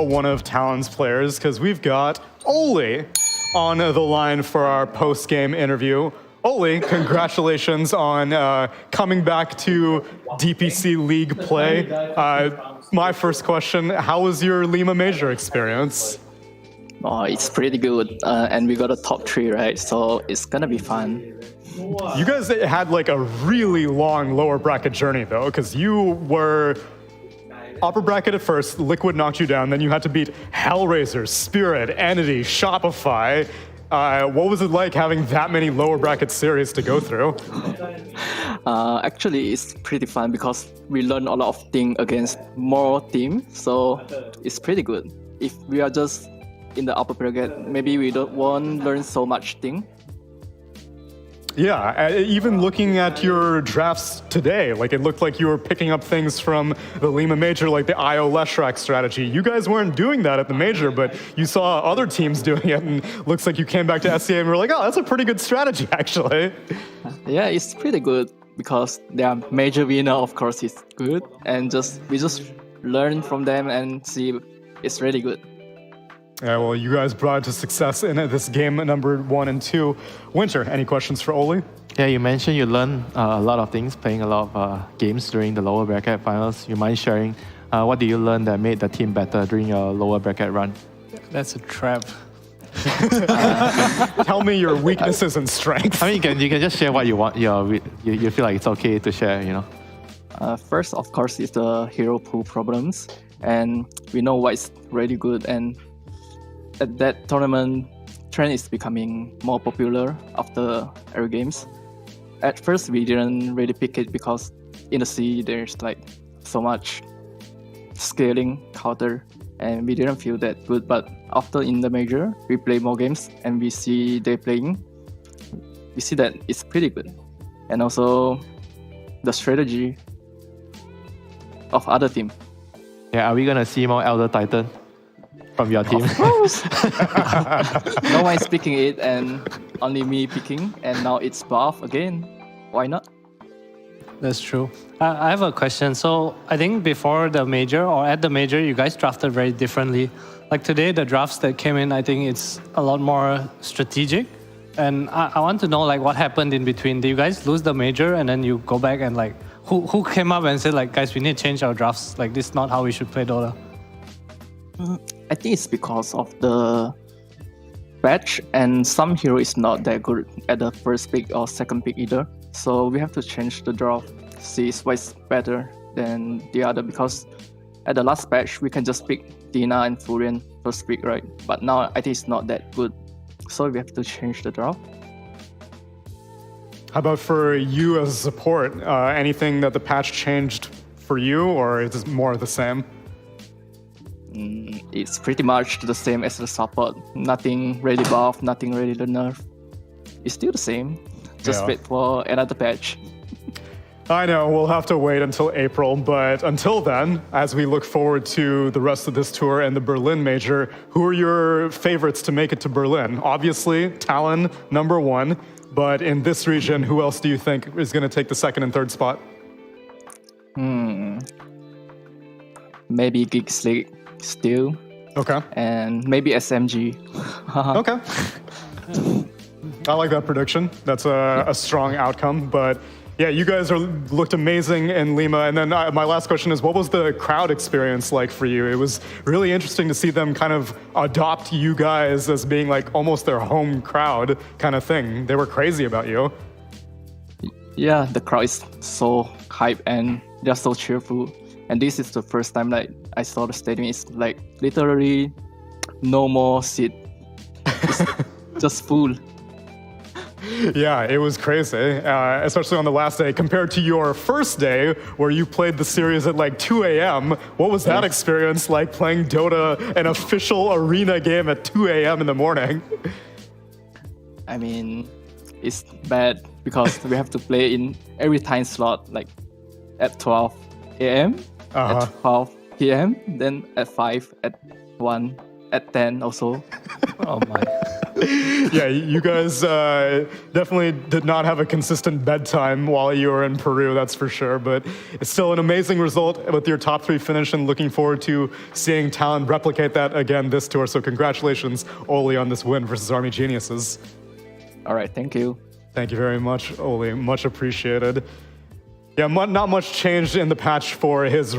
one of Talon's players because we've got Oli on the line for our post-game interview. Oli, congratulations on coming back to DPC League play. My first question, how was your Lima Major experience? Oh, it's pretty good, and we got a top 3, right? So it's gonna be fun. You guys had like a really long lower bracket journey though, because you were upper bracket at first, Liquid knocked you down, then you had to beat Hellraiser, Spirit, Entity, Shopify. What was it like having that many lower bracket series to go through? Actually, it's pretty fun because we learn a lot of things against more teams, so it's pretty good. If we are just in the upper bracket, maybe we won't learn so much thing. Yeah, even looking at your drafts today, like it looked like you were picking up things from the Lima Major, like the IO Leshrak strategy. You guys weren't doing that at the Major, but you saw other teams doing it, and looks like you came back to SCA and were like, oh, that's a pretty good strategy, actually. Yeah, it's pretty good because their major winner, of course, is good, and we just learn from them and see it's really good. Yeah, well, you guys brought it to success in this game number 1 and 2. Winter, any questions for Oli? Yeah, you mentioned you learned a lot of things playing a lot of games during the lower bracket finals. You mind sharing what did you learn that made the team better during your lower bracket run? That's a trap. Tell me your weaknesses and strengths. I mean, you can just share what you want. You feel like it's okay to share, you know. First, of course, is the hero pool problems, and we know what's really good. And at that tournament, trend is becoming more popular after every games. At first, we didn't really pick it because in the sea there's like so much scaling counter, and we didn't feel that good. But after in the major, we play more games and we see they playing. We see that it's pretty good, and also the strategy of other team. Yeah, are we gonna see more Elder Titan from your team? Of course. No one is picking it and only me picking, and now it's buff again. Why not? That's true. I have a question. So I think before the major or at the major, you guys drafted very differently. Like today, the drafts that came in, I think it's a lot more strategic. And I want to know like what happened in between. Did you guys lose the major and then you go back and like who came up and said like, guys, we need to change our drafts. Like this is not how we should play Dota. I think it's because of the patch, and some hero is not that good at the first pick or second pick either. So we have to change the draft, see what's better than the other, because at the last patch we can just pick Dina and Furion first pick, right? But now I think it's not that good. So we have to change the draft. How about for you as a support? Anything that the patch changed for you, or is it more of the same? It's pretty much the same as the support. Nothing really buff, nothing really the nerf. It's still the same. Just wait for another patch. I know, we'll have to wait until April, but until then, as we look forward to the rest of this tour and the Berlin Major, who are your favorites to make it to Berlin? Obviously, Talon, number 1, but in this region, who else do you think is going to take the 2nd and 3rd spot? Maybe Geeks League still. Okay. And maybe SMG. Okay. I like that prediction. That's a strong outcome, but yeah, you guys looked amazing in Lima. And then my last question is, what was the crowd experience like for you? It was really interesting to see them kind of adopt you guys as being like almost their home crowd kind of thing. They were crazy about you. Yeah, the crowd is so hype and they're so cheerful. And this is the first time like I saw the stadium. It's like literally no more seat. It's just full. Yeah, it was crazy, especially on the last day. Compared to your first day, where you played the series at like 2 a.m., what was that experience like, playing Dota, an official arena game at 2 a.m. in the morning? I mean, it's bad because we have to play in every time slot, like at 12 a.m., at 12 p.m., then at 5, at 1, at 10 also. Oh my. Yeah, you guys definitely did not have a consistent bedtime while you were in Peru, that's for sure. But it's still an amazing result with your top 3 finish, and looking forward to seeing Talon replicate that again this tour. So congratulations, Oli, on this win versus Army Geniuses. All right, thank you. Thank you very much, Oli. Much appreciated. Yeah, not much changed in the patch for his